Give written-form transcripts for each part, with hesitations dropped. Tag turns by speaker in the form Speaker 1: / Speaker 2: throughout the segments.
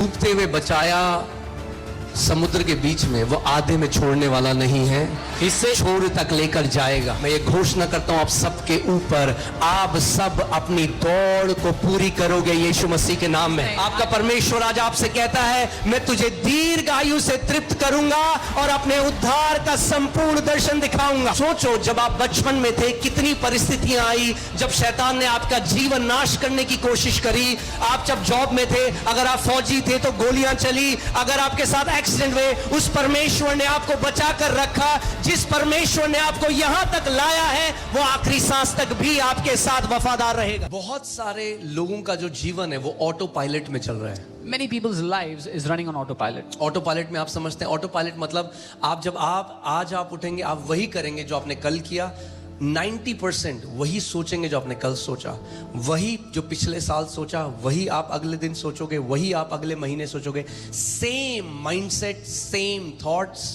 Speaker 1: डूबते हुए बचाया समुद्र के बीच में, वो आधे में छोड़ने वाला नहीं है, इससे छोर तक लेकर जाएगा। मैं ये घोषणा करता हूं आप सबके ऊपर, आप सब अपनी दौड़ को पूरी करोगे यीशु मसीह के नाम में। आपका परमेश्वर आज आपसे कहता है मैं तुझे दीर्घ आयु से तृप्त करूंगा और अपने उद्धार का संपूर्ण दर्शन दिखाऊंगा। सोचो जब आप बचपन में थे कितनी परिस्थितियां आई, जब शैतान ने आपका जीवन नाश करने की कोशिश करी। आप जब जॉब में थे, अगर आप फौजी थे तो गोलियां चली, अगर आपके साथ एक्सीडेंट हुए, उस परमेश्वर ने आपको बचा कर रखा। जिस परमेश्वर ने आपको यहां तक लाया है वो आखिरी सांस तक भी आपके साथ वफादार रहेगा। बहुत सारे लोगों का जो जीवन है वो ऑटो पायलट में चल रहा है।
Speaker 2: Many people's lives is running on autopilot.
Speaker 1: Auto pilot में आप समझते हैं, ऑटो पायलट मतलब जब आज आप उठेंगे आप वही करेंगे जो आपने कल किया। 90% वही सोचेंगे जो आपने कल सोचा, वही जो पिछले साल सोचा वही आप अगले दिन सोचोगे, वही आप अगले महीने सोचोगे। Same mindset, same thoughts,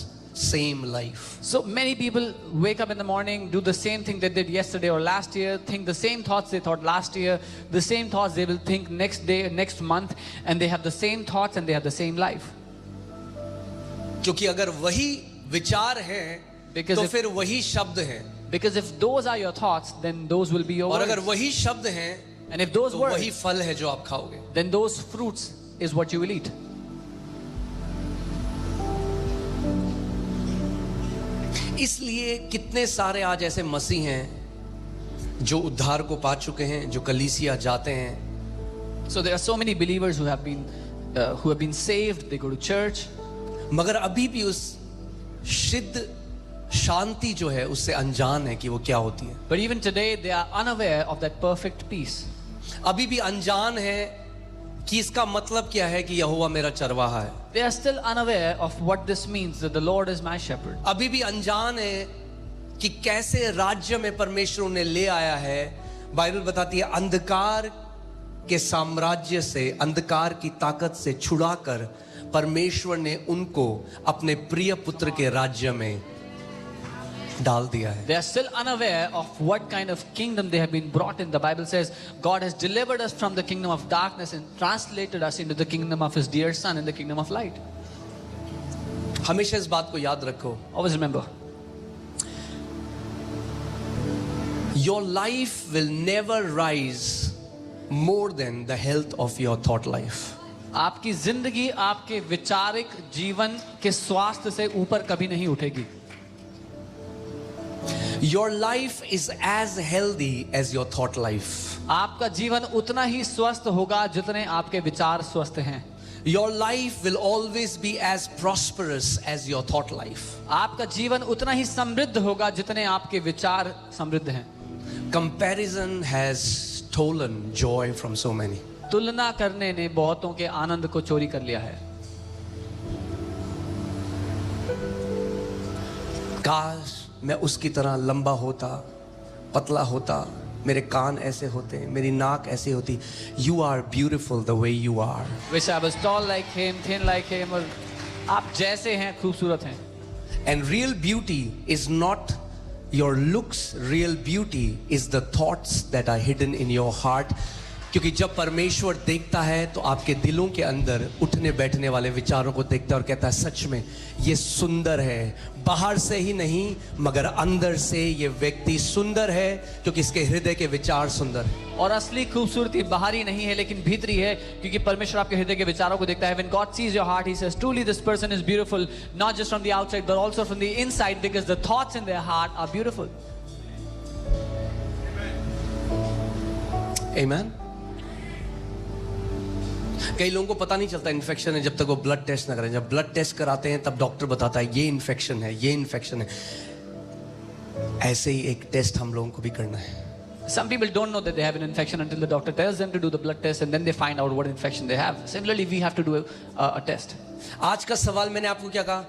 Speaker 1: same life.
Speaker 2: So many people wake up in the morning, do the same thing they did yesterday or last year, think the same thoughts they thought last year, the same thoughts they will think next day, next month, and they have the same thoughts and they have the same life.
Speaker 1: क्योंकि अगर वही विचार हैं तो फिर वही शब्द हैं।
Speaker 2: Because if those are your thoughts, then those will be your
Speaker 1: और
Speaker 2: words.
Speaker 1: अगर वही शब्द हैं
Speaker 2: And if those
Speaker 1: तो
Speaker 2: words,
Speaker 1: वही फल है जो आप खाओगे।
Speaker 2: then those fruits is what you will eat.
Speaker 1: इसलिए कितने सारे आज ऐसे मसीह हैं जो उद्धार को पा चुके हैं, जो कलीसिया जाते हैं।
Speaker 2: So there are so many believers who have been saved. They go to church.
Speaker 1: मगर अभी भी उस सिद्ध शांति जो है उससे अनजान है कि वो क्या होती है।
Speaker 2: But even today they are unaware of that perfect peace.
Speaker 1: अभी भी अनजान है कि इसका मतलब क्या है कि यहोवा मेरा चरवाहा है।
Speaker 2: They are still unaware of what this means, that the Lord is my shepherd.
Speaker 1: अभी भी अनजान है कि कैसे राज्य में परमेश्वर उन्हें ले आया है। बाइबल बताती है अंधकार के साम्राज्य से, अंधकार की ताकत से छुड़ाकर परमेश्वर ने उनको अपने प्रिय पुत्र के राज्य में डाल दिया है।
Speaker 2: They are still unaware of what kind of kingdom they have been brought in. The Bible says God has delivered us from the kingdom of darkness and translated us into the kingdom of His dear Son, in the kingdom of light.
Speaker 1: हमेशा इस बात को याद रखो।
Speaker 2: Always remember,
Speaker 1: Your life will never rise more than the health of your thought life.
Speaker 2: आपकी जिंदगी आपके विचारिक जीवन के स्वास्थ्य से ऊपर कभी नहीं उठेगी।
Speaker 1: Your life is as healthy as your thought life.
Speaker 2: आपका जीवन उतना ही स्वस्थ होगा जितने आपके विचार स्वस्थ हैं।
Speaker 1: Your life will always be as prosperous as your thought life.
Speaker 2: आपका जीवन उतना ही समृद्ध होगा जितने आपके विचार समृद्ध हैं।
Speaker 1: Comparison has stolen joy from so many.
Speaker 2: तुलना करने ने बहुतों के आनंद को चोरी कर लिया है।
Speaker 1: काश मैं उसकी तरह लंबा होता, पतला होता, मेरे कान ऐसे होते, मेरी नाक ऐसी होती। You are beautiful the way you are.
Speaker 2: Wish I was tall like him, thin like him, और आप जैसे हैं खूबसूरत हैं।
Speaker 1: And real beauty is not your looks. Real beauty is the thoughts that are hidden in your heart. क्योंकि जब परमेश्वर देखता है तो आपके दिलों के अंदर उठने बैठने वाले विचारों को देखता है और कहता है सच में ये सुंदर है। बाहर से ही नहीं मगर अंदर से ये व्यक्ति सुंदर है क्योंकि इसके हृदय के विचार सुंदर है।
Speaker 2: और असली खूबसूरती बाहरी नहीं है लेकिन भीतरी है, क्योंकि परमेश्वर आपके हृदय के विचारों को देखता है। When God sees your heart, He says, truly this person is beautiful, not just from the outside but also from the inside, because the thoughts in their heart are beautiful.
Speaker 1: Amen. कई लोगों को पता नहीं चलता infection है जब तक वो ब्लड टेस्ट ना करें। जब ब्लड टेस्ट कराते हैं तब डॉक्टर बताता है ये इन्फेक्शन है, ये इन्फेक्शन है। ऐसे ही एक टेस्ट हम लोगों को भी करना है।
Speaker 2: Some people don't know that they have an infection until the doctor tells them to do the blood test, and then they find out what infection they have. Similarly, we have to do a test.
Speaker 1: आज का सवाल मैंने आपको क्या कहा?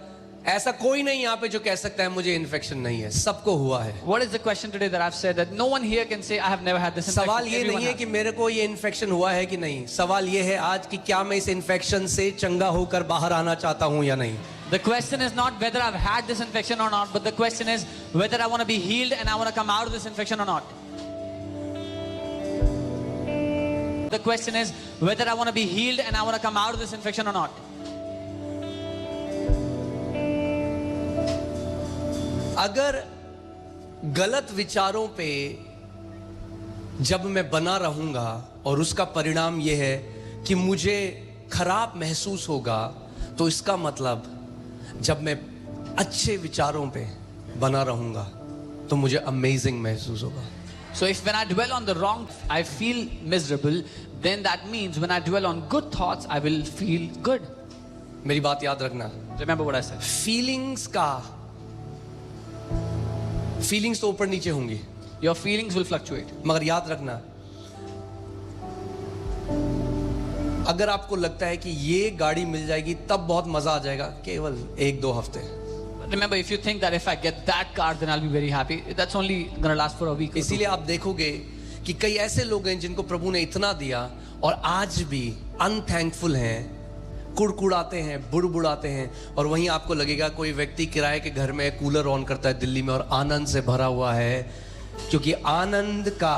Speaker 1: ऐसा कोई नहीं यहाँ पे जो कह सकता है मुझे इन्फेक्शन नहीं है, सबको हुआ है।
Speaker 2: What is the question today that I've said that no one here can say I have never had this infection?
Speaker 1: सवाल ये
Speaker 2: Everyone
Speaker 1: नहीं है
Speaker 2: has.
Speaker 1: कि मेरे को ये इन्फेक्शन हुआ है कि नहीं, सवाल ये है आज कि क्या मैं इस इन्फेक्शन से चंगा होकर बाहर आना चाहता हूँ या नहीं।
Speaker 2: The question is not whether I've had this infection or not, but the question is whether I want to be healed and I want to come out of this infection or not. The question is whether I want to be healed and I want to come out of this infection or not.
Speaker 1: अगर गलत विचारों पे जब मैं बना रहूंगा और उसका परिणाम यह है कि मुझे खराब महसूस होगा, तो इसका मतलब जब मैं अच्छे विचारों पे बना रहूंगा तो मुझे अमेजिंग महसूस होगा.
Speaker 2: So if when I dwell on the wrong, I feel miserable, then that means when I dwell on good thoughts, I will feel good.
Speaker 1: मेरी बात याद रखना.
Speaker 2: Remember what I said.
Speaker 1: Feelings तो ऊपर नीचे होंगी,
Speaker 2: Your feelings will fluctuate.
Speaker 1: मगर याद रखना, अगर आपको लगता है कि ये गाड़ी मिल जाएगी तब बहुत मजा आ जाएगा, केवल 1-2 हफ्ते.
Speaker 2: Remember, if you think that if I get that car, then I'll be very happy, that's only gonna last for a week or two.
Speaker 1: इसीलिए आप देखोगे कि कई ऐसे लोग हैं जिनको प्रभु ने इतना दिया और आज भी अनथैंकफुल हैं, कुड़कुड़ाते हैं, बुड़बुड़ाते हैं, और वहीं आपको लगेगा कोई व्यक्ति किराए के घर में कूलर ऑन करता है दिल्ली में और आनंद से भरा हुआ है, क्योंकि आनंद का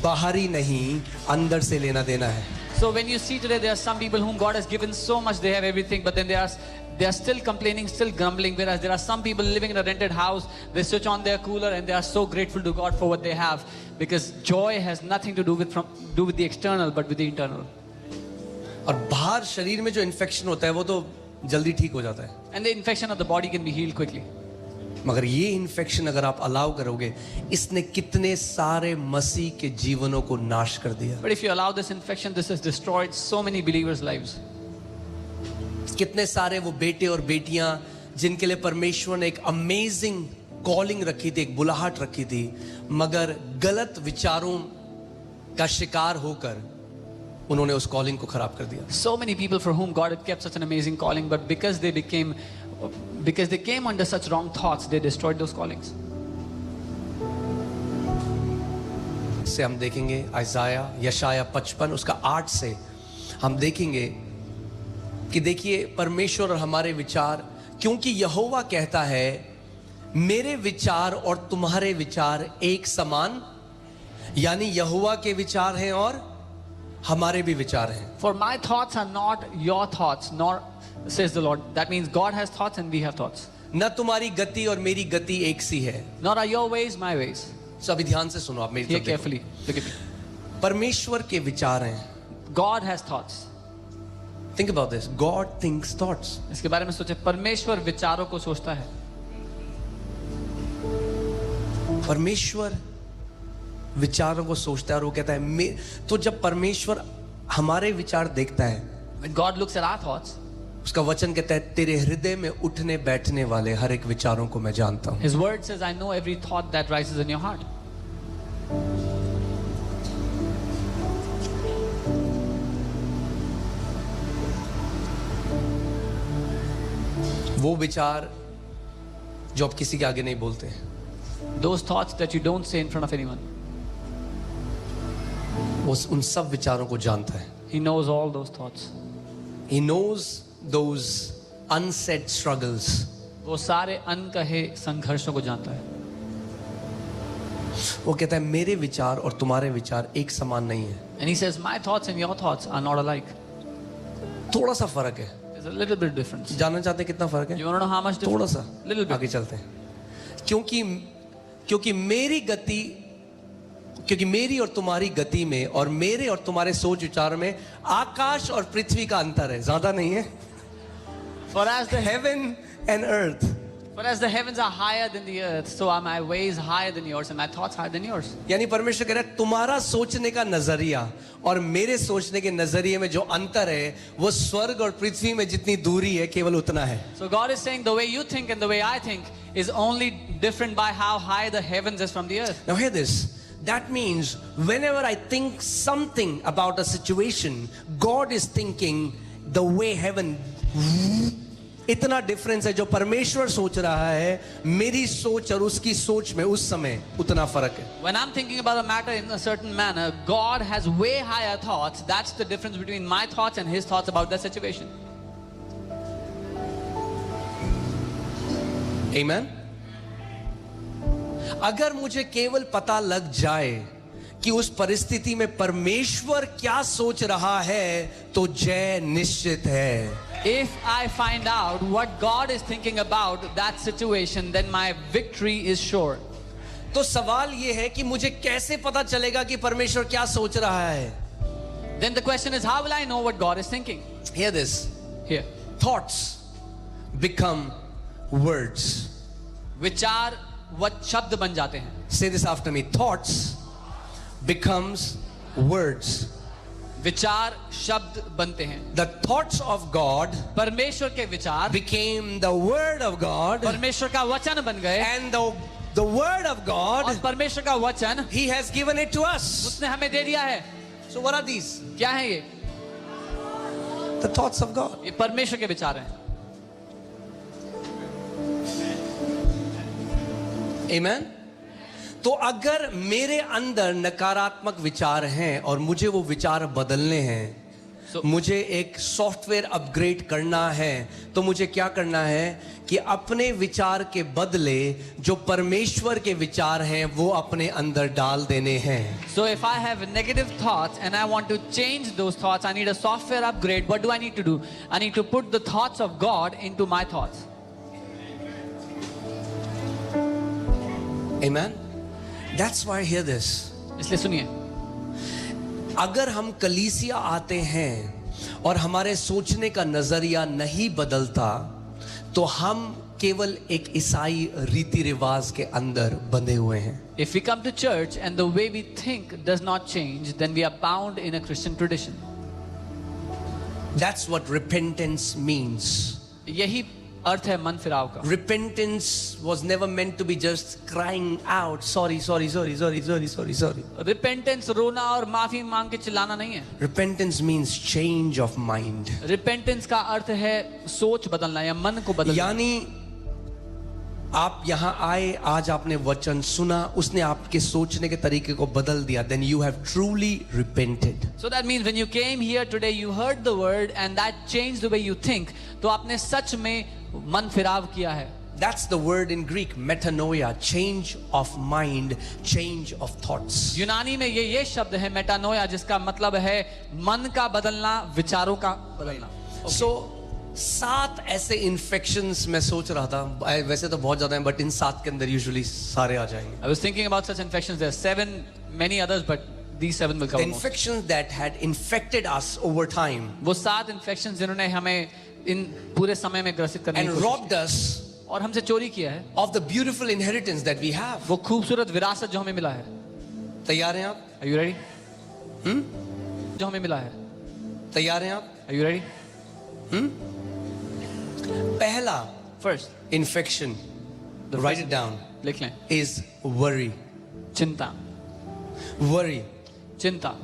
Speaker 1: बाहरी नहीं अंदर से लेना देना है.
Speaker 2: So when you see today, there are some people whom God has given so much, they have everything, but then they are still complaining, still grumbling. Whereas there are some people living in a rented house, they switch on their cooler and they are so grateful to God for what they have, because joy has nothing to do with the external, but with the internal.
Speaker 1: और बाहर शरीर में जो infection होता है वो तो जल्दी ठीक हो जाता है,
Speaker 2: And the infection of the body can be healed quickly.
Speaker 1: मगर ये इन्फेक्शन अगर आप अलाउ करोगे, इसने कितने सारे मसीह के जीवनों को नाश कर दिया.
Speaker 2: But if you allow this infection, this has destroyed so many believers' lives.
Speaker 1: कितने सारे वो बेटे और बेटियां जिनके लिए परमेश्वर ने एक अमेजिंग कॉलिंग रखी थी, एक बुलाहट रखी थी, मगर गलत विचारों का शिकार होकर उन्होंने उस कॉलिंग को खराब कर दिया.
Speaker 2: So many people for whom God had kept such an amazing calling, but because they came under such wrong thoughts, they destroyed those callings.
Speaker 1: से हम देखेंगे यशाया 55 उसका 8 से हम देखेंगे कि देखिए परमेश्वर और हमारे विचार, क्योंकि यहोवा कहता है मेरे विचार और तुम्हारे विचार एक समान, यानी यहोवा के विचार हैं और हमारे भी विचार हैं.
Speaker 2: For my thoughts are not your thoughts, nor says the Lord. That means God has thoughts and we have thoughts.
Speaker 1: न तुम्हारी गति और मेरी गति एक सी है.
Speaker 2: Nor are your ways my ways.
Speaker 1: तो अभी ध्यान से सुनो, आप मेरी
Speaker 2: Hear
Speaker 1: तरफ देखो.
Speaker 2: carefully. Look at me.
Speaker 1: परमेश्वर के विचार हैं.
Speaker 2: God has thoughts.
Speaker 1: Think about this. God thinks thoughts.
Speaker 2: इसके बारे में सोचे. परमेश्वर विचारों को सोचता है.
Speaker 1: परमेश्वर विचारों को सोचता है और वो कहता है तो जब परमेश्वर हमारे विचार देखता है,
Speaker 2: When God looks at our thoughts,
Speaker 1: उसका वचन कहता है तेरे हृदय में उठने बैठने वाले हर एक विचारों को मैं जानता हूं.
Speaker 2: His word says, I know every thought that rises in your heart.
Speaker 1: वो विचार जो आप किसी के आगे नहीं बोलते,
Speaker 2: Those thoughts that you don't say in front of anyone.
Speaker 1: वो उन सब विचारों को जानता है.
Speaker 2: He knows all those thoughts.
Speaker 1: He knows those unsaid struggles.
Speaker 2: वो सारे अनकहे संघर्षों को जानता है.
Speaker 1: वो कहता है मेरे विचार और तुम्हारे विचार एक समान नहीं है.
Speaker 2: And he says, my thoughts and your thoughts are not alike.
Speaker 1: थोड़ा सा फर्क है.
Speaker 2: There's a little bit difference.
Speaker 1: जानना चाहते हैं कितना फर्क है?
Speaker 2: You want to know how much difference?
Speaker 1: थोड़ा सा.
Speaker 2: Little bit.
Speaker 1: आगे चलते हैं. क्योंकि मेरी गति, क्योंकि मेरी और तुम्हारी गति में और मेरे और तुम्हारे सोच विचार में आकाश और पृथ्वी का अंतर है, ज्यादा नहीं है.
Speaker 2: For as the
Speaker 1: Heaven and earth.
Speaker 2: For as the heavens are higher than the earth, so are my ways higher than yours and my thoughts higher than yours.
Speaker 1: यानी परमेश्वर कह रहा है तुम्हारा सोचने का नजरिया और मेरे सोचने के नजरिए में जो अंतर है वो स्वर्ग और पृथ्वी में जितनी दूरी है केवल उतना है.
Speaker 2: So God is saying the way you think and the way I think is only different by how high the heavens is from the earth.
Speaker 1: Now hear this. That means whenever I think something about a situation, God is thinking the way heaven. इतना difference है जो परमेश्वर सोच रहा है, मेरी सोच और उसकी सोच में उस समय उतना फर्क है.
Speaker 2: When I'm thinking about a matter in a certain manner, God has way higher thoughts. That's the difference between my thoughts and His thoughts about the situation. Amen.
Speaker 1: अगर मुझे केवल पता लग जाए कि उस परिस्थिति में परमेश्वर क्या सोच रहा है तो जय निश्चित है.
Speaker 2: If I find out what God is thinking about that situation, then my victory is sure.
Speaker 1: तो सवाल ये है कि मुझे कैसे पता चलेगा कि परमेश्वर क्या सोच रहा है.
Speaker 2: Then the question is, how will I know what God is thinking?
Speaker 1: Hear this.
Speaker 2: Here.
Speaker 1: Thoughts become words.
Speaker 2: विचार वह शब्द बन जाते हैं.
Speaker 1: Say this after me. Thoughts becomes words.
Speaker 2: विचार शब्द बनते हैं.
Speaker 1: The thoughts of God
Speaker 2: परमेश्वर के विचार
Speaker 1: became the word of God,
Speaker 2: परमेश्वर का वचन बन गए.
Speaker 1: and the word of
Speaker 2: और
Speaker 1: God,
Speaker 2: परमेश्वर का वचन
Speaker 1: He has given it to us.
Speaker 2: उसने हमें दे दिया है.
Speaker 1: So what are these?
Speaker 2: क्या है ये?
Speaker 1: The thoughts of God.
Speaker 2: ये परमेश्वर के विचार हैं.
Speaker 1: Amen. तो अगर मेरे अंदर नकारात्मक विचार हैं और मुझे वो विचार बदलने हैं, मुझे एक सॉफ्टवेयर अपग्रेड करना है, तो मुझे क्या करना है कि अपने विचार के बदले जो परमेश्वर के विचार हैं वो अपने अंदर डाल देने हैं.
Speaker 2: So if I have negative thoughts and I want to change those thoughts, I need a software upgrade. What do I need to do? I need to put the thoughts of God into my thoughts.
Speaker 1: Amen. That's why hear this.
Speaker 2: इसलिए सुनिए,
Speaker 1: अगर हम कलीसिया आते हैं और हमारे सोचने का नजरिया नहीं बदलता, तो हम केवल एक ईसाई रीति रिवाज के अंदर बंधे हुए हैं.
Speaker 2: if we come to church and the way we think does not change, then we are bound in a Christian tradition.
Speaker 1: That's what repentance means.
Speaker 2: यही अर्थ है मन फिराव का.
Speaker 1: Repentance was never meant to be just crying out, sorry, sorry, sorry, sorry, sorry, sorry, sorry.
Speaker 2: Repentance रोना और माफी मांग के चिल्लाना नहीं है.
Speaker 1: Repentance means change of mind.
Speaker 2: Repentance का अर्थ है सोच बदलना या मन को बदलना.
Speaker 1: यानी आप यहां आए, आज आपने वचन सुना, उसने आपके सोचने के तरीके को बदल दिया, then you have truly repented.
Speaker 2: So that means when you came here today, you heard the word and that changed the way you think. तो आपने सच में मन फिराव किया है.
Speaker 1: That's the word in Greek, metanoia, change of mind, change of thoughts.
Speaker 2: यूनानी में ये शब्द है मेटानोया, जिसका मतलब है मन का बदलना, विचारों का बदलना.
Speaker 1: So 7 ऐसे इन्फेक्शंस मैं सोच रहा था, वैसे तो बहुत ज्यादा हैं, बट इन 7 के अंदर यूजुअली सारे आ जाएंगे.
Speaker 2: I was thinking about such infections. There are 7, many others, but these 7 will
Speaker 1: The
Speaker 2: cover most.
Speaker 1: infections that had infected us over time
Speaker 2: वो 7 infections जिन्होंने हमें इन पूरे समय में ग्रसित करने की
Speaker 1: and
Speaker 2: कोशिश
Speaker 1: robbed us
Speaker 2: की और हमसे चोरी किया है
Speaker 1: of the beautiful inheritance that we have.
Speaker 2: वो खूबसूरत विरासत जो हमें मिला है.
Speaker 1: तैयार हैं आप?
Speaker 2: Are you ready? जो हमें मिला है.
Speaker 1: तैयार हैं आप?
Speaker 2: Are you ready?
Speaker 1: पहला
Speaker 2: First,
Speaker 1: infection, write it down,
Speaker 2: लिख लें.
Speaker 1: is worry.
Speaker 2: चिंता.
Speaker 1: Worry.
Speaker 2: चिंता.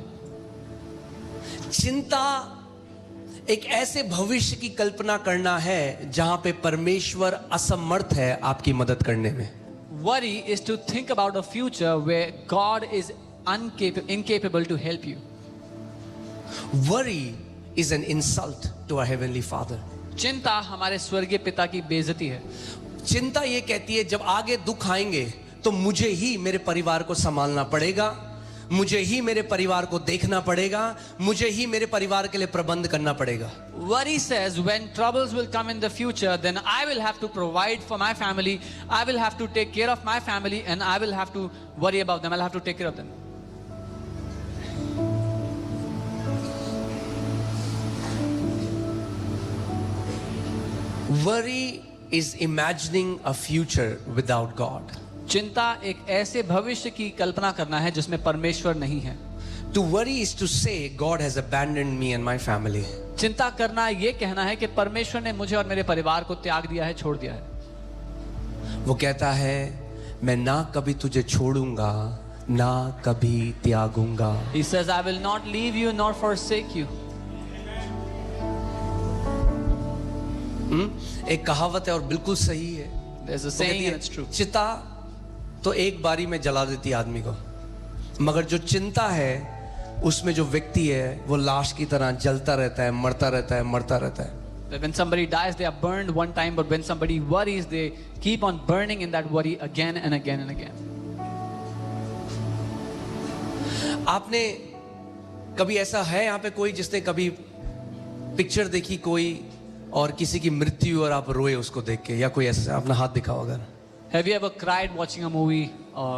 Speaker 1: चिंता एक ऐसे भविष्य की कल्पना करना है जहां पे परमेश्वर असमर्थ है आपकी मदद करने में.
Speaker 2: Worry is to think about a future where God is incapable to help you.
Speaker 1: Worry is an insult to our heavenly Father.
Speaker 2: चिंता हमारे स्वर्गीय पिता की बेइज्जती है.
Speaker 1: चिंता ये कहती है जब आगे दुख आएंगे तो मुझे ही मेरे परिवार को संभालना पड़ेगा, मुझे ही मेरे परिवार को देखना पड़ेगा, मुझे ही मेरे परिवार के लिए प्रबंध करना पड़ेगा.
Speaker 2: Worry says when troubles will come in the future, then I will have to provide for my family, I will have to take care of my family, and I will have to worry about them. I'll have to take care of them.
Speaker 1: Worry is imagining a future without God.
Speaker 2: चिंता एक ऐसे भविष्य की कल्पना करना है जिसमें परमेश्वर नहीं है.
Speaker 1: To worry is to say God has abandoned me and my family.
Speaker 2: चिंता करना ये कहना है कि परमेश्वर ने मुझे और मेरे परिवार को त्याग दिया है, छोड़ दिया है.
Speaker 1: वो कहता है मैं ना कभी तुझे छोड़ूंगा ना कभी त्यागूंगा.
Speaker 2: He says, I will not leave you nor forsake you.
Speaker 1: एक कहावत है और बिल्कुल सही है.
Speaker 2: There's a
Speaker 1: वो
Speaker 2: saying
Speaker 1: कहती
Speaker 2: and
Speaker 1: है,
Speaker 2: it's true.
Speaker 1: चिता तो एक बारी में जला देती है आदमी को, मगर जो चिंता है उसमें जो व्यक्ति है वो लाश की तरह जलता रहता है, मरता रहता है, मरता रहता है.
Speaker 2: When somebody dies, they are burned one time, but when somebody worries, they keep on burning in that worry again and again and again.
Speaker 1: आपने कभी ऐसा है यहाँ पे कोई जिसने कभी पिक्चर देखी कोई और किसी की मृत्यु और आप रोए उसको देख के, या कोई ऐसा? अपना हाथ दिखाओ अगर।
Speaker 2: Have you ever cried watching a movie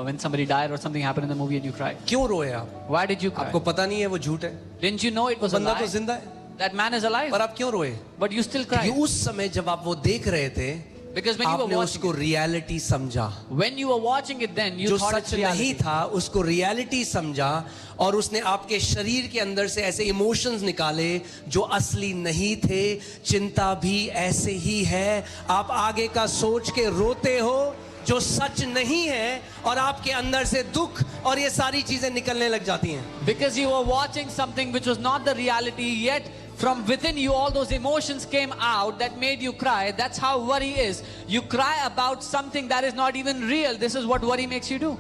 Speaker 2: when somebody died or something happened in the movie and you cried?
Speaker 1: क्यों रोए आप?
Speaker 2: Why did you cry?
Speaker 1: आपको पता नहीं है वो झूठ है?
Speaker 2: Didn't you know it was a
Speaker 1: बंदा तो
Speaker 2: lie?
Speaker 1: जिंदा है,
Speaker 2: That man is alive.
Speaker 1: पर आप क्यों रोए?
Speaker 2: But you still
Speaker 1: क्योंकि
Speaker 2: cried.
Speaker 1: उस समय जब आप वो देख रहे थे,
Speaker 2: Because when you were
Speaker 1: आपने
Speaker 2: watching
Speaker 1: उसको रियलिटी समझा।
Speaker 2: when you were watching it then, you
Speaker 1: जो
Speaker 2: thought
Speaker 1: सच
Speaker 2: it's
Speaker 1: नहीं
Speaker 2: reality.
Speaker 1: था उसको रियलिटी समझा, और उसने आपके शरीर के अंदर से ऐसे इमोशंस निकाले जो असली नहीं थे। चिंता भी ऐसे ही है, आप आगे का सोच के रोते हो जो सच नहीं है, और आपके अंदर से दुख और ये सारी चीजें निकलने लग जाती हैं।
Speaker 2: Because you were watching something which was not the reality, yet from within you all those emotions came out that made you cry. That's how worry is. You cry about something that is not even real. This is what worry makes you do.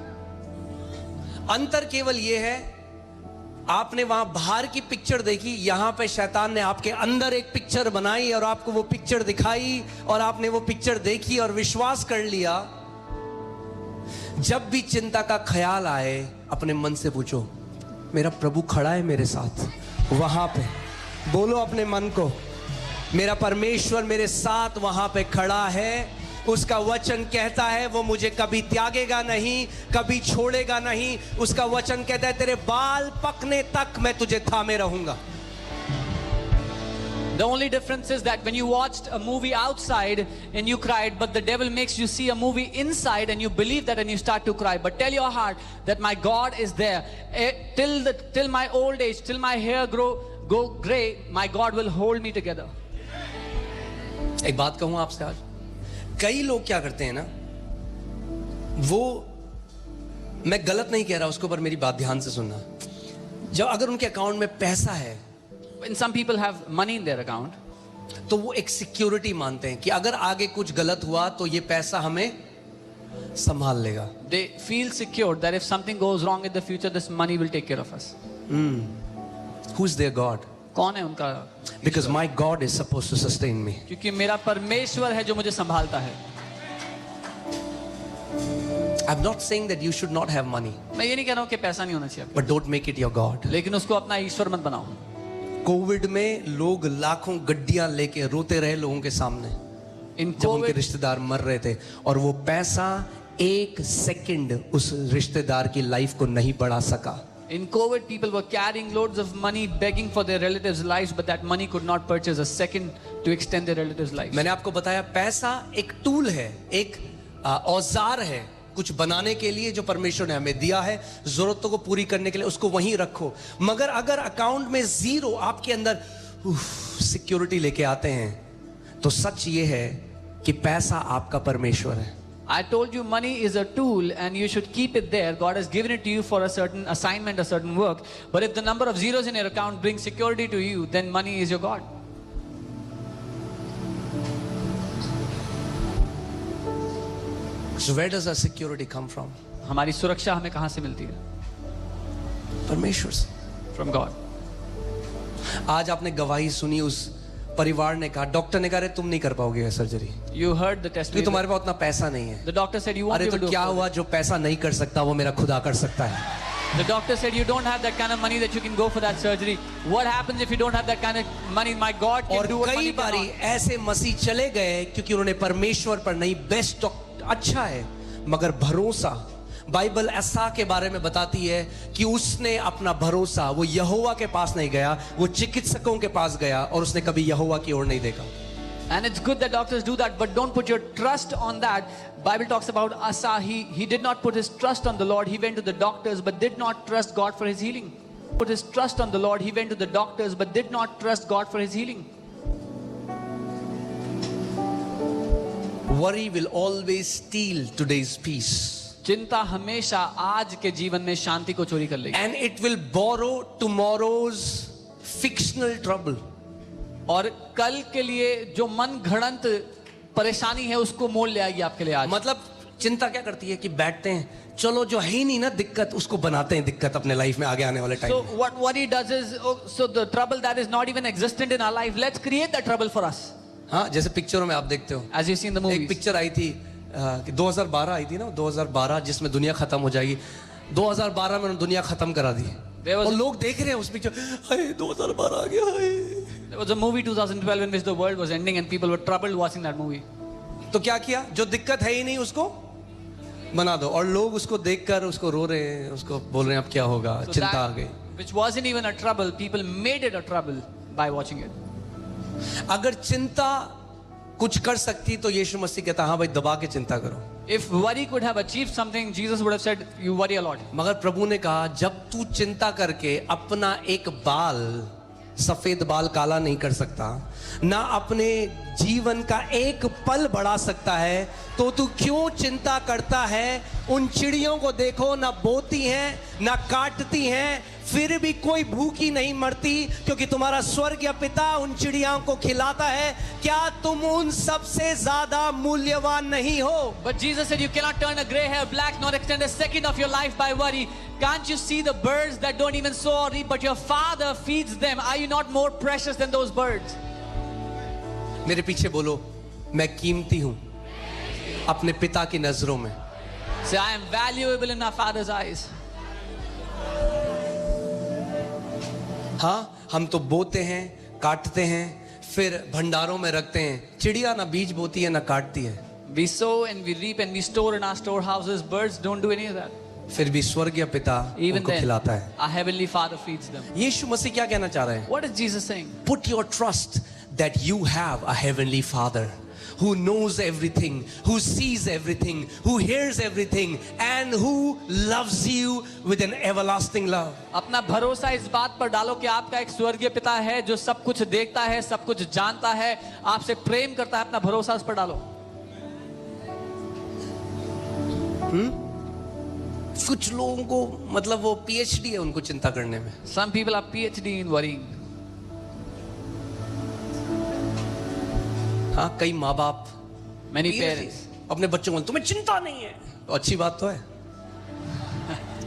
Speaker 1: अंतर केवल ये है, आपने वहां बाहर की picture देखी, यहां पे शैतान ने आपके अंदर एक पिक्चर बनाई और आपको वो पिक्चर दिखाई, और आपने वो पिक्चर देखी और विश्वास कर लिया। जब भी चिंता का ख्याल आए, अपने मन से पूछो, मेरा प्रभु खड़ा है मेरे साथ? वहां पे बोलो अपने मन को, मेरा परमेश्वर मेरे साथ वहां पे खड़ा है। उसका वचन कहता है वो मुझे कभी त्यागेगा नहीं, कभी छोड़ेगा नहीं। उसका वचन कहता है तेरे बाल पकने तक मैं तुझे थामे रहूंगा।
Speaker 2: The only difference is that when you watched a movie outside and you cried, but the devil makes you see a movie inside and you believe that and you start to cry. But tell your heart that my God is there. Till my old age, till my hair go gray, my God will hold me together.
Speaker 1: एक बात कहूं आपसे आज, कई लोग क्या करते हैं ना, वो, मैं गलत नहीं कह रहा उसको, पर मेरी बात ध्यान से सुनना। जब अगर उनके अकाउंट में पैसा है,
Speaker 2: When some people have money in their account,
Speaker 1: तो वो एक सिक्योरिटी मानते हैं कि अगर आगे कुछ गलत हुआ तो ये पैसा हमें संभाल लेगा।
Speaker 2: they feel secure that if something goes wrong in the future, this money will take care of us.
Speaker 1: Who's their God?
Speaker 2: कौन है उनका?
Speaker 1: Because my God is supposed to sustain me.
Speaker 2: क्योंकि मेरा परमेश्वर है जो मुझे संभालता है।
Speaker 1: I'm not saying that you should not have money,
Speaker 2: मैं ये नहीं कह रहा हूँ कि पैसा नहीं होना चाहिए,
Speaker 1: but don't make it your God.
Speaker 2: लेकिन उसको अपना ईश्वर मत बनाओ।
Speaker 1: कोविड में लोग लाखों गड्डियां लेके रोते रहे लोगों के सामने,
Speaker 2: In
Speaker 1: जब उनके
Speaker 2: COVID,
Speaker 1: रिश्तेदार मर रहे थे, और वो पैसा एक सेकंड उस रिश्तेदार की लाइफ को नहीं बढ़ा सका।
Speaker 2: in COVID, people were carrying loads of money, begging for their relatives' lives, but that money could not purchase a second to extend their relatives' lives.
Speaker 1: मैंने आपको बताया, पैसा एक टूल है, एक औजार है कुछ बनाने के लिए जो परमेश्वर ने हमें दिया है, जरूरतों को पूरी करने के लिए। उसको वहीं रखो। मगर अगर अकाउंट में जीरो आपके अंदर सिक्योरिटी लेके आते हैं, तो सच ये है कि पैसा आपका परमेश्वर है।
Speaker 2: I told you money is a tool and you should keep it there. God has given it to you for a certain assignment, a certain work. But if the number of zeros in your account brings security to you, then money is your God.
Speaker 1: So where does our security come from?
Speaker 2: हमारी सुरक्षा हमें कहां से मिलती है?
Speaker 1: परमेश्वर से।
Speaker 2: From God.
Speaker 1: आज आपने गवाही सुनी, उस परिवार ने कहा, डॉक्टर ने कहा अरे तुम नहीं कर पाओगे सर्जरी,
Speaker 2: You heard the
Speaker 1: क्योंकि
Speaker 2: testimony.
Speaker 1: तुम्हारे पास उतना पैसा नहीं है।
Speaker 2: The doctor said you won't
Speaker 1: अरे
Speaker 2: be able
Speaker 1: तो
Speaker 2: to
Speaker 1: क्या
Speaker 2: afford
Speaker 1: हुआ, जो पैसा नहीं कर सकता वो मेरा खुदा कर सकता है।
Speaker 2: it. The doctor said you don't have that kind of money that you can go for that surgery. What happens if you don't have that kind of money? My God can
Speaker 1: और
Speaker 2: do what
Speaker 1: कई
Speaker 2: money
Speaker 1: बारी
Speaker 2: cannot.
Speaker 1: ऐसे मसीह चले गए क्योंकि उन्होंने परमेश्वर पर नहीं, बेस्ट डॉक्टर अच्छा है मगर भरोसा, बाइबल ऐसा के बारे में बताती है कि उसने अपना भरोसा, वो यहोवा के पास नहीं गया, वो चिकित्सकों के पास गया और उसने कभी यहोवा की ओर नहीं देखा।
Speaker 2: And it's good that doctors do that, but don't put your trust on that. Bible talks about Asa. He did not put his trust on the Lord. He went to the doctors, but did not trust God for his healing. Put his trust on the Lord. He went to the doctors, but did not trust God for his healing.
Speaker 1: Worry will always steal today's peace.
Speaker 2: चिंता हमेशा आज के जीवन में शांति को चोरी कर लेगी,
Speaker 1: And it will borrow tomorrow's fictional trouble.
Speaker 2: और कल के लिए जो मन घड़ंत परेशानी है उसको मोल ले आएगी आपके लिए आज।
Speaker 1: मतलब चिंता क्या करती है कि बैठते हैं, चलो जो है ही नहीं ना दिक्कत, उसको बनाते हैं दिक्कत अपने लाइफ में आगे आने वाले टाइम
Speaker 2: So
Speaker 1: में।
Speaker 2: what he does is, so the trouble that is not even existent in our life, let's create that trouble for us.
Speaker 1: हाँ, जैसे पिक्चरों में आप देखते हो,
Speaker 2: As you see in the
Speaker 1: एक
Speaker 2: movies.
Speaker 1: पिक्चर आई थी कि 2012 आई थी ना, 2012, जिसमें दुनिया खत्म हो जाएगी। 2012 में उन्होंने दुनिया खत्म करा दी।
Speaker 2: There was
Speaker 1: और
Speaker 2: a-
Speaker 1: लोग देख रहे हैं उस पिक्चर, हाय 2012 आ गया हाय।
Speaker 2: There was a movie 2012 in which the world was ending and people were troubled watching that movie.
Speaker 1: तो क्या किया, जो दिक्कत है ही नहीं उसको बना दो, और लोग उसको देखकर उसको रो रहे हैं, उसको बोल रहे हैं अब क्या होगा,
Speaker 2: So
Speaker 1: चिंता आ
Speaker 2: that,
Speaker 1: गई।
Speaker 2: which wasn't even a trouble, people made it a trouble by watching it.
Speaker 1: अगर चिंता कुछ कर सकती तो यीशु मसीह कहता हाँ भाई दबा के चिंता करो।
Speaker 2: If worry could have achieved something, Jesus would have said, you worry a lot.
Speaker 1: मगर प्रभु ने कहा जब तू चिंता करके अपना एक बाल, सफेद बाल काला नहीं कर सकता, ना अपने जीवन का एक पल बढ़ा सकता है, तो तू क्यों चिंता करता है? उन चिड़ियों को देखो, ना बोती हैं ना काटती हैं, फिर भी कोई भूखी नहीं मरती, क्योंकि तुम्हारा स्वर्गीय पिता उन चिड़ियों को खिलाता है। क्या तुम उन सबसे ज्यादा मूल्यवान नहीं हो?
Speaker 2: But Jesus said, you cannot turn a gray hair black nor extend a second of your life by worry. Can't you see the birds that don't even sow or reap, but your Father feeds them? Are you not more precious than those birds?
Speaker 1: मेरे पीछे बोलो, मैं कीमती हूं अपने पिता की नजरों में।
Speaker 2: Say, I am valuable in my Father's eyes.
Speaker 1: हाँ, हम तो बोते हैं, काटते हैं, फिर भंडारों में रखते हैं। चिड़िया ना बीज बोती है ना काटती है,
Speaker 2: We sow and we reap and we store in our storehouses. Birds don't do any of that.
Speaker 1: फिर भी स्वर्गीय पिता
Speaker 2: Even
Speaker 1: उनको
Speaker 2: then,
Speaker 1: खिलाता है।
Speaker 2: our heavenly Father feeds them.
Speaker 1: यीशु मसीह क्या कहना चाह रहे हैं?
Speaker 2: What is Jesus saying?
Speaker 1: Put your trust that you have a heavenly Father who knows everything, who sees everything, who hears everything, and who loves you with an everlasting love.
Speaker 2: अपना भरोसा इस बात पर डालो कि आपका एक स्वर्गीय पिता है जो सब कुछ देखता है, सब कुछ जानता है, आपसे प्रेम करता है। अपना भरोसा उस पर डालो।
Speaker 1: कुछ लोगों को मतलब वो PhD है उनको चिंता करने में।
Speaker 2: Some people are PhD in worrying.
Speaker 1: हाँ, कई माँ बाप
Speaker 2: Many parents.
Speaker 1: अपने बच्चों को तुम्हें चिंता नहीं है, तो अच्छी बात तो है।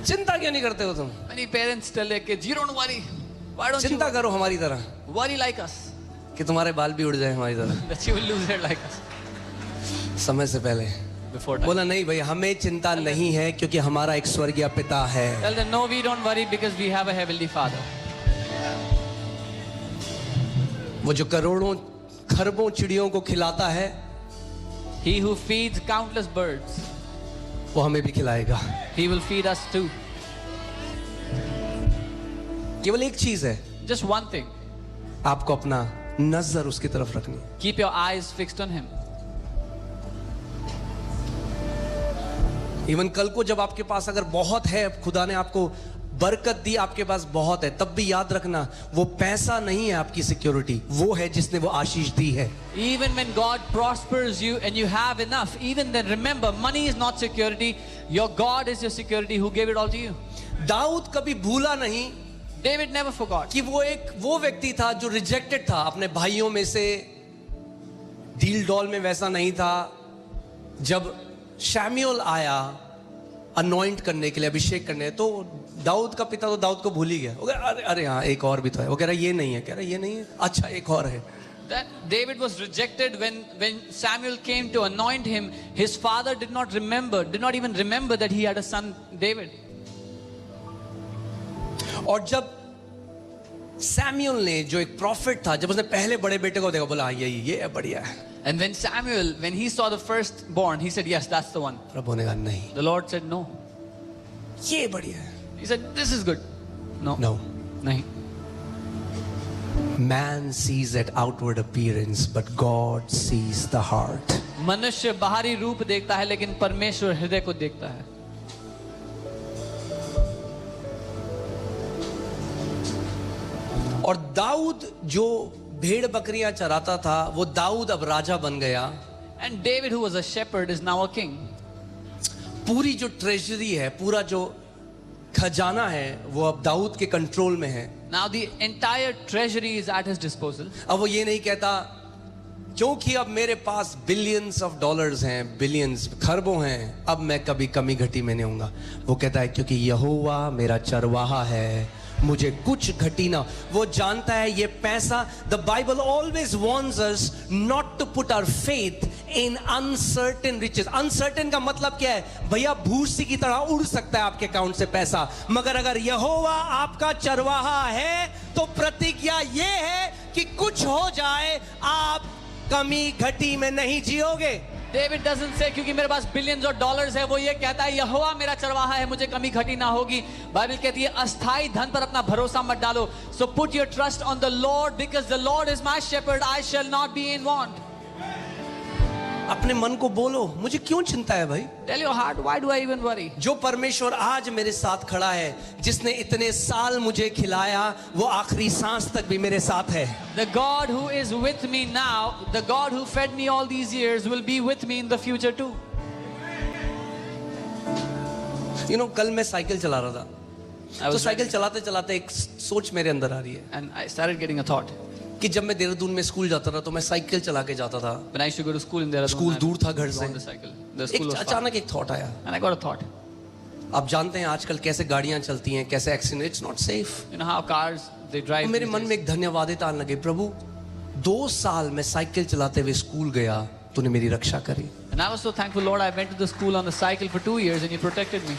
Speaker 1: चिंता क्यों नहीं करते हो तुम?
Speaker 2: Many parents tell their kids, you don't worry. Why don't you
Speaker 1: चिंता करो हमारी तरह,
Speaker 2: worry like us?
Speaker 1: कि तुम्हारे बाल भी उड़ जाए हमारी तरह
Speaker 2: That you will lose it like us.
Speaker 1: समय से पहले।
Speaker 2: Before time.
Speaker 1: बोला नहीं भाई, हमें चिंता नहीं है क्योंकि हमारा एक स्वर्गीय पिता है।
Speaker 2: Tell them, no, we don't worry because we have a heavenly Father.
Speaker 1: वो जो करोड़ों खरबों चिड़ियों को खिलाता है,
Speaker 2: He who feeds countless birds,
Speaker 1: वो हमें भी खिलाएगा।
Speaker 2: He will feed us too.
Speaker 1: केवल एक चीज है,
Speaker 2: Just one thing.
Speaker 1: आपको अपना नजर उसकी तरफ रखनी है।
Speaker 2: Keep your eyes fixed on Him.
Speaker 1: Even कल को जब आपके पास अगर बहुत है, खुदा ने आपको बरकत दी, आपके पास बहुत है, तब भी याद रखना वो पैसा नहीं है आपकी सिक्योरिटी, वो है जिसने वो आशीष दी है।
Speaker 2: Even when God prospers you and you have enough, even then remember, money is not security. Your God is your security who gave it all to you.
Speaker 1: Dawood कभी भूला नहीं
Speaker 2: David never forgot.
Speaker 1: कि वो व्यक्ति था जो रिजेक्टेड था अपने भाइयों में से। डील डॉल में वैसा नहीं था। जब शैम्यूएल आया अनॉइंट करने के लिए, अभिषेक करने, तो दाऊद का पिता तो दाऊद को भूल ही गया। वो कह अरे अरे हाँ एक और भी तो है। वो कह रहा ये नहीं है, कह रहा ये नहीं है, अच्छा एक और है।
Speaker 2: That David was rejected when Samuel came to anoint him. His father did not even remember that he had a son David.
Speaker 1: और जब सैमुएल ने, जो एक प्रॉफिट था, जब उसने पहले बड़े बेटे को देखा, बोला ये है, बढ़िया है।
Speaker 2: And when Samuel, when he saw the firstborn, he said, yes, that's the one.
Speaker 1: प्रभु ने कहा नहीं,
Speaker 2: The Lord said, no.
Speaker 1: ये बढ़िया है।
Speaker 2: He said, this is good. No.
Speaker 1: No.
Speaker 2: Nahi.
Speaker 1: Man sees at outward appearance, but God sees the heart.
Speaker 2: मनुष्य बाहरी रूप देखता है, लेकिन परमेश्वर हृदय को देखता है।
Speaker 1: और दाऊद जो भेड़ बकरियां चराता था, वो दाऊद अब राजा बन गया।
Speaker 2: And David, who was a shepherd, is now a king.
Speaker 1: पूरी जो ट्रेजरी है, पूरा जो खजाना है, वो अब दाऊद के कंट्रोल में है।
Speaker 2: Now the entire treasury is at his disposal.
Speaker 1: अब वो ये नहीं कहता क्योंकि अब मेरे पास बिलियंस ऑफ डॉलर्स हैं, बिलियंस खरबों हैं, अब मैं कभी कमी घटी में नहीं होऊंगा। वो कहता है क्योंकि यहोवा मेरा चरवाहा है, मुझे कुछ घटी ना। वो जानता है ये पैसा, the Bible always warns us not to put our faith in uncertain riches. Uncertain का मतलब क्या है भैया? भूसी की तरह उड़ सकता है आपके अकाउंट से पैसा, मगर अगर यहोवा आपका चरवाहा है तो प्रतिज्ञा यह है कि कुछ हो जाए आप कमी घटी में नहीं जियोगे।
Speaker 2: David doesn't say क्योंकि मेरे पास बिलियंस और डॉलर्स है, वो ये कहता है यहोवा मेरा चरवाहा है, मुझे कमी घटी ना होगी। बाइबल कहती है अस्थाई धन पर अपना भरोसा मत डालो। So put your trust on the Lord because the Lord is my shepherd, I shall not be in want.
Speaker 1: अपने मन को बोलो, मुझे क्यों चिंता है भाई?
Speaker 2: Tell your heart, why do I even worry?
Speaker 1: जो परमेश्वर आज मेरे साथ खड़ा है, जिसने इतने साल मुझे खिलाया, वो आखिरी सांस तक भी मेरे साथ है।
Speaker 2: The God who is with me now, the God who fed me all these years will be with me in the future too.
Speaker 1: You know, कल मैं साइकिल चला रहा था, तो साइकिल चलाते चलाते एक सोच मेरे अंदर आ रही है
Speaker 2: And I started getting a thought.
Speaker 1: कि जब मैं देहरादून में स्कूल जाता था तो मैं साइकिल चला के जाता था।
Speaker 2: When I used to go to school in Dehradun,
Speaker 1: school
Speaker 2: I
Speaker 1: दूर था घर
Speaker 2: was
Speaker 1: से।
Speaker 2: on the cycle. The school was far.
Speaker 1: अचानक एक थॉट आया।
Speaker 2: And I got a thought.
Speaker 1: आप जानते हैं आजकल कैसे गाड़ियां चलती हैं, कैसे accident, it's not safe.
Speaker 2: You know how cars they drive.
Speaker 1: मेरे
Speaker 2: these
Speaker 1: मन
Speaker 2: days.
Speaker 1: में एक धन्यवादिता आने लगे, प्रभु 2 साल मैं साइकिल चलाते हुए स्कूल गया, तूने मेरी रक्षा करी।
Speaker 2: And I was so thankful, Lord, I went to the school on the cycle for 2 years and you protected me.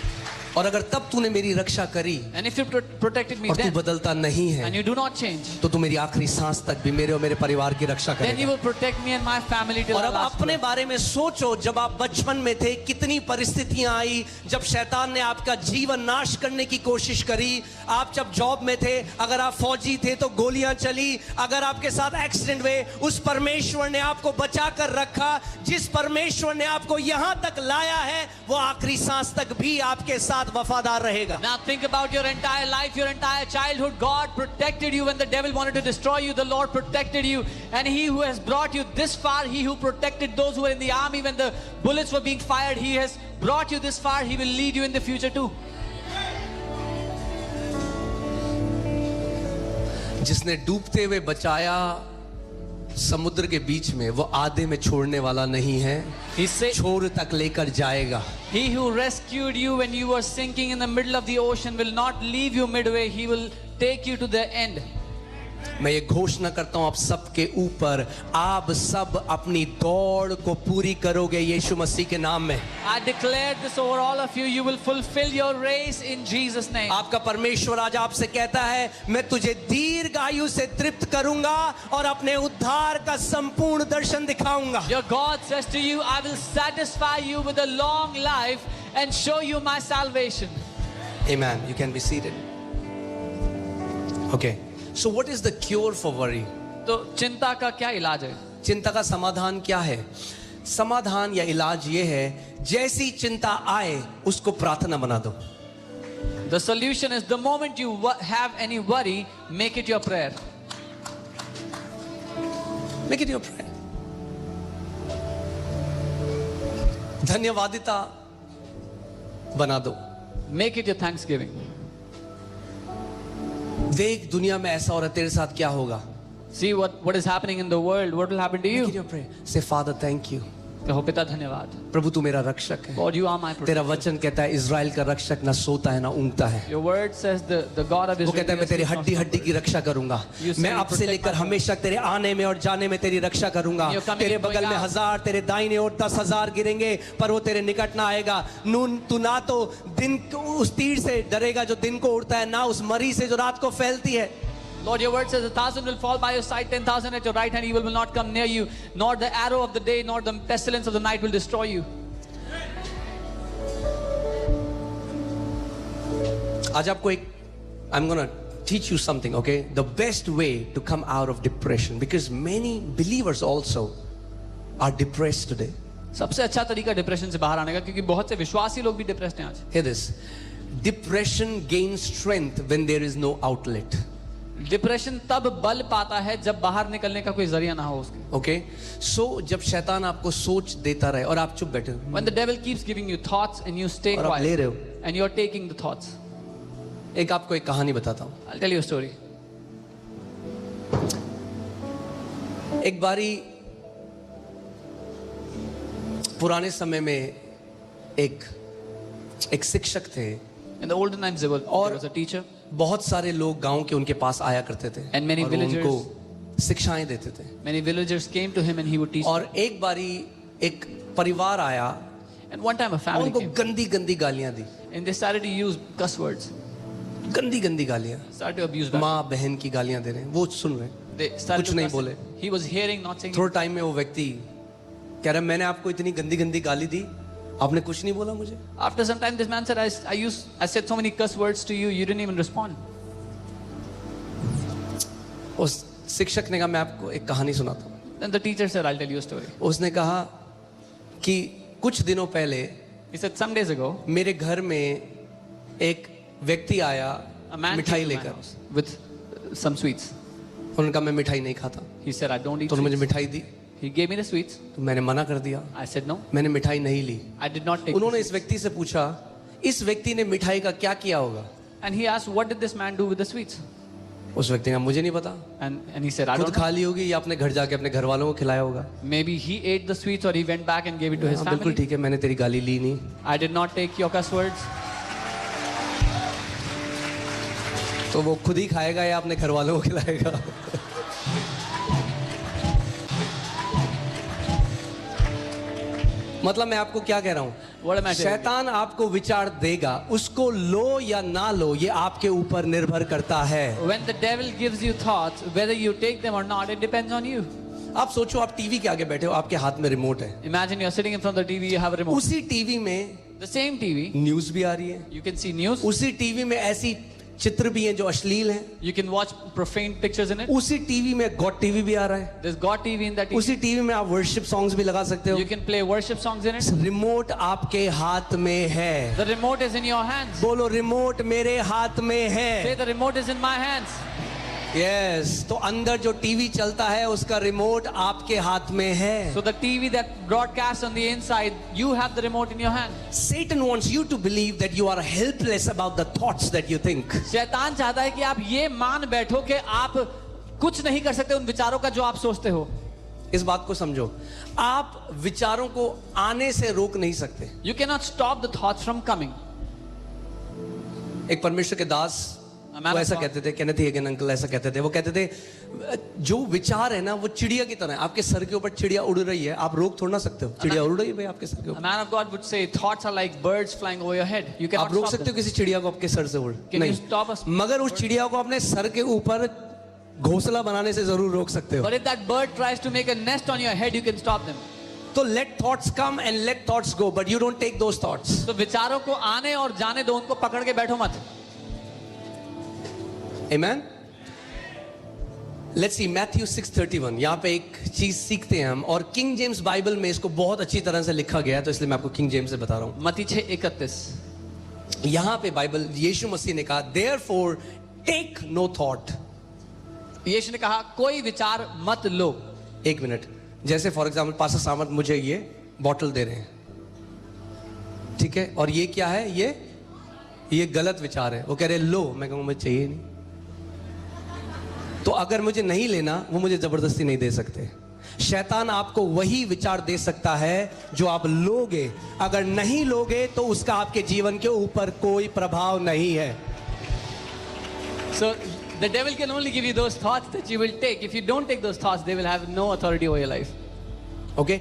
Speaker 1: और अगर तब तूने मेरी रक्षा करी
Speaker 2: And if you protected me
Speaker 1: और तू
Speaker 2: then,
Speaker 1: बदलता नहीं
Speaker 2: and
Speaker 1: है,
Speaker 2: you do not change,
Speaker 1: तो तू मेरी आखिरी सांस तक भी मेरे और मेरे परिवार की रक्षा
Speaker 2: then you
Speaker 1: करेगा।
Speaker 2: will protect me and my family till
Speaker 1: और
Speaker 2: the
Speaker 1: अब
Speaker 2: last
Speaker 1: अपने
Speaker 2: breath.
Speaker 1: बारे में सोचो, जब आप बचपन में थे कितनी परिस्थितियां आई, जब शैतान ने आपका जीवन नाश करने की कोशिश करी। आप जब जॉब में थे, अगर आप फौजी थे तो गोलियां चली, अगर आपके साथ एक्सीडेंट हुए, उस परमेश्वर ने आपको बचा कर रखा। जिस परमेश्वर ने आपको यहां तक लाया है, वो आखिरी सांस तक भी आपके साथ वफादार रहेगा।
Speaker 2: Now think about your entire life, your entire childhood. God protected you when the devil wanted to destroy you. The Lord protected you. And he who has brought you this far, he who protected those who were in the army when the bullets were being fired, he has brought you this far. He will lead you in the future too.
Speaker 1: जिसने डूबते हुए बचाया समुद्र के बीच में, वो आधे में छोड़ने वाला नहीं है,
Speaker 2: He said,
Speaker 1: छोर तक लेकर जाएगा।
Speaker 2: he who rescued you when you were sinking in the middle of the ocean will not leave you midway. He will take you to the end.
Speaker 1: मैं ये घोषणा करता हूं आप सबके ऊपर, आप सब अपनी दौड़ को पूरी करोगे यीशु मसीह के नाम में।
Speaker 2: I declare this over all of you. You will fulfill your race in Jesus' name.
Speaker 1: आपका परमेश्वर आज आपसे कहता है, मैं तुझे दीर्घ आयु से तृप्त करूंगा और अपने उद्धार का संपूर्ण दर्शन दिखाऊंगा।
Speaker 2: Your God says to you, I will satisfy you with a long life and show you my salvation.
Speaker 1: Amen. You can be seated. Okay. So what is the cure for worry?
Speaker 2: तो चिंता का क्या इलाज है?
Speaker 1: चिंता का समाधान क्या है? समाधान या इलाज ये है, जैसी चिंता आए उसको प्रार्थना बना दो।
Speaker 2: The solution is the moment you have any worry, make it your prayer.
Speaker 1: Make it your prayer. धन्यवादिता बना दो।
Speaker 2: Make it your thanksgiving.
Speaker 1: देख दुनिया में ऐसा हो रहा है, तेरे साथ क्या होगा?
Speaker 2: See what is happening in the world. What will happen to
Speaker 1: Make it
Speaker 2: you?
Speaker 1: your prayer. Say, Father, thank you.
Speaker 2: कहो पिता धन्यवाद.
Speaker 1: प्रभु तू मेरा रक्षक है।
Speaker 2: Lord, you are my
Speaker 1: तेरा
Speaker 2: protector.
Speaker 1: वचन कहता है इज़राइल का रक्षक ना सोता है ना ऊँगता है।
Speaker 2: Your word says the God of
Speaker 1: वो
Speaker 2: Israel.
Speaker 1: कहता है मैं तेरी हड्डी हड्डी की रक्षा करूंगा।
Speaker 2: You say
Speaker 1: मैं अब से
Speaker 2: protect
Speaker 1: लेकर
Speaker 2: my
Speaker 1: हमेशा तेरे आने में और जाने में तेरी रक्षा करूंगा।
Speaker 2: You're coming
Speaker 1: तेरे
Speaker 2: and going
Speaker 1: बगल में
Speaker 2: out.
Speaker 1: 1000, तेरे दाहिने ओर 10,000 गिरेंगे, पर वो तेरे निकट ना आएगा। नून तू ना तो दिन उस तीर से डरेगा जो दिन को उड़ता है, ना उस मरी से जो रात को फैलती है।
Speaker 2: Lord, your word says 1,000 will fall by your side, 10,000 at your right hand. Evil will not come near you, nor the arrow of the day, nor the pestilence of the night will destroy you.
Speaker 1: आज आपको एक I'm gonna teach you something, okay? The best way to come out of depression, because many believers also are depressed today.
Speaker 2: सबसे अच्छा तरीका depression से बाहर आने का, क्योंकि बहुत से विश्वासी लोग भी डिप्रेस्ड हैं आज.
Speaker 1: Hear this. Depression gains strength when there is no outlet.
Speaker 2: Depression तब बल पाता है जब बाहर निकलने का कोई जरिया ना हो उसके.
Speaker 1: Okay? So जब शैतान आपको सोच देता रहे और आप चुप बैठे हो,
Speaker 2: When the devil keeps giving you thoughts and you stay
Speaker 1: और आप ले रहे
Speaker 2: quiet
Speaker 1: हो,
Speaker 2: and you're taking the thoughts.
Speaker 1: एक आपको एक कहानी बताता हूँ.
Speaker 2: I'll tell you a story.
Speaker 1: एक बारी पुराने समय में एक शिक्षक थे
Speaker 2: In the olden times there was a teacher
Speaker 1: बहुत सारे लोग गांव के उनके पास आया करते थे
Speaker 2: And many
Speaker 1: और वो
Speaker 2: villagers-
Speaker 1: उनको शिक्षाएं देते थे.
Speaker 2: Many villagers came to him and he would teach.
Speaker 1: और एक बारी एक परिवार आया
Speaker 2: And one time a
Speaker 1: और
Speaker 2: family
Speaker 1: उनको
Speaker 2: came
Speaker 1: गंदी गंदी गालियां दी,
Speaker 2: and they started to use cuss words,
Speaker 1: गंदी गंदी गालियां,
Speaker 2: started to abuse back.
Speaker 1: माँ बहन की गालियां दे रहे हैं, वो सुन रहे हैं।
Speaker 2: They started
Speaker 1: कुछ
Speaker 2: to
Speaker 1: नहीं
Speaker 2: cuss
Speaker 1: बोले।
Speaker 2: him. He was hearing, not saying.
Speaker 1: थोड़ा टाइम में वो व्यक्ति कह रहा है मैंने आपको इतनी गंदी गंदी गाली दी, आपने कुछ नहीं बोला मुझे।
Speaker 2: After some time, this man said, I said so many cuss words to you, you didn't even respond.
Speaker 1: उस शिक्षक ने कहा मैं आपको एक कहानी सुनाता हूँ।
Speaker 2: Then the teacher said, I'll tell you a story.
Speaker 1: उसने कहा कि कुछ दिनों पहले
Speaker 2: He said, some days ago,
Speaker 1: मेरे घर में एक व्यक्ति आया
Speaker 2: a man
Speaker 1: मिठाई
Speaker 2: came to my
Speaker 1: लेकर।
Speaker 2: house with some sweets.
Speaker 1: उन्होंने कहा मैं मिठाई नहीं खाता,
Speaker 2: He said, I don't eat
Speaker 1: तो उन्होंने मुझे
Speaker 2: sweets.
Speaker 1: मिठाई दी,
Speaker 2: He gave me the sweets.
Speaker 1: तो मैंने मना कर दिया,
Speaker 2: I said no.
Speaker 1: मैंने मिठाई नहीं ली।
Speaker 2: I did not take
Speaker 1: उन्होंने
Speaker 2: the
Speaker 1: इस व्यक्ति से पूछा इस व्यक्ति ने मिठाई का क्या किया होगा?
Speaker 2: sweets. And he asked, what did this man do with the sweets?
Speaker 1: उस व्यक्ति ने कहा मुझे नहीं पता,
Speaker 2: And he said, I
Speaker 1: खुद
Speaker 2: don't know.
Speaker 1: खा ली होगी या अपने घर जाके अपने घर वालों को खिलाया होगा।
Speaker 2: Maybe he ate the sweets or he went back and gave it to his
Speaker 1: हाँ, बिल्कुल
Speaker 2: family.
Speaker 1: ठीक है, मैंने तेरी गाली ली नहीं।
Speaker 2: I did not take your cuss words.
Speaker 1: तो वो खुद ही खाएगा या अपने घर वालों को खिलाएगा? मतलब मैं आपको क्या कह रहा हूं,
Speaker 2: What am I saying?
Speaker 1: शैतान आपको विचार देगा, उसको लो या ना लो ये आपके ऊपर निर्भर करता है।
Speaker 2: When the devil gives you thoughts, whether you take them or not, it depends on you.
Speaker 1: आप सोचो आप टीवी के आगे बैठे हो, आपके हाथ में रिमोट है,
Speaker 2: Imagine you're sitting in front of the TV, you have a remote.
Speaker 1: उसी टीवी में
Speaker 2: The same TV,
Speaker 1: न्यूज भी आ रही है,
Speaker 2: you can see news,
Speaker 1: उसी टीवी में ऐसी चित्र भी हैं जो अश्लील हैं,
Speaker 2: you can watch profane pictures in it.
Speaker 1: उसी टीवी में गॉड टीवी भी आ रहा है,
Speaker 2: There's God TV in that TV.
Speaker 1: उसी टीवी में आप वर्शिप सॉन्ग्स भी लगा सकते हो।
Speaker 2: You can play worship songs in it.
Speaker 1: Remote आपके हाथ में है।
Speaker 2: The remote is in your hands.
Speaker 1: बोलो रिमोट मेरे हाथ में
Speaker 2: Say
Speaker 1: है।
Speaker 2: the remote is in my hands.
Speaker 1: Yes, तो अंदर जो टीवी चलता है उसका रिमोट आपके हाथ में है।
Speaker 2: So the TV that broadcasts on the inside, you have the remote in your hand.
Speaker 1: Satan wants you to believe that you are helpless about the thoughts that you think.
Speaker 2: शैतान चाहता है कि आप ये मान बैठो कि आप कुछ नहीं कर सकते उन विचारों का जो आप सोचते हो.
Speaker 1: इस बात को समझो, आप विचारों को आने से रोक नहीं सकते।
Speaker 2: You cannot stop the thoughts from coming.
Speaker 1: एक परमेश्वर के दास
Speaker 2: man
Speaker 1: वो
Speaker 2: of
Speaker 1: ऐसा
Speaker 2: God.
Speaker 1: कहते थे, केनेथ हेगन अंकल ऐसा कहते थे, वो कहते थे जो विचार है ना वो चिड़िया की तरह है, आपके सर के ऊपर चिड़िया उड़ रही है, आप रोक थोड़ा ना सकते हो, चिड़िया उड़ रही है भाई आपके सर के
Speaker 2: A
Speaker 1: ऊपर,
Speaker 2: man of God would say thoughts are like birds flying over your head. You
Speaker 1: आप
Speaker 2: cannot
Speaker 1: रोक
Speaker 2: stop
Speaker 1: सकते हो
Speaker 2: them.
Speaker 1: किसी चिड़िया को आपके सर से उड़
Speaker 2: Can you
Speaker 1: नहीं,
Speaker 2: stop us?
Speaker 1: मगर उस चिड़िया को अपने सर के ऊपर घोंसला बनाने से जरूर रोक सकते हो।
Speaker 2: But if that bird tries to make a nest on your head, you can stop them.
Speaker 1: तो let thoughts come and let thoughts go, but you don't take those thoughts.
Speaker 2: तो विचारों को आने और जाने दो, उनको पकड़ के बैठो मत.
Speaker 1: Amen. Let's see Matthew 6:31. यहाँ पे एक चीज सीखते हैं हम, और किंग जेम्स बाइबल में इसको बहुत अच्छी तरह से लिखा गया है, तो इसलिए मैं आपको किंग जेम्स से बता रहा हूँ।
Speaker 2: मत्ती 6:31.
Speaker 1: यहाँ पे बाइबल यीशु मसीह ने कहा therefore take no thought.
Speaker 2: यीशु ने कहा कोई विचार मत लो.
Speaker 1: एक मिनट, जैसे फॉर एग्जाम्पल पास्टर सामंत मुझे ये बॉटल दे रहे हैं, ठीक है, और ये क्या है, ये गलत विचार है, वो कह रहे हैं लो, मैं कहूँगा मुझे चाहिए नहीं, तो अगर मुझे नहीं लेना वो मुझे जबरदस्ती नहीं दे सकते। शैतान आपको वही विचार दे सकता है जो आप लोगे, अगर नहीं लोगे तो उसका आपके जीवन के ऊपर कोई प्रभाव नहीं है।
Speaker 2: So the devil can only give you those thoughts that you will take. If you don't take those thoughts, they will have no authority over your life.
Speaker 1: Okay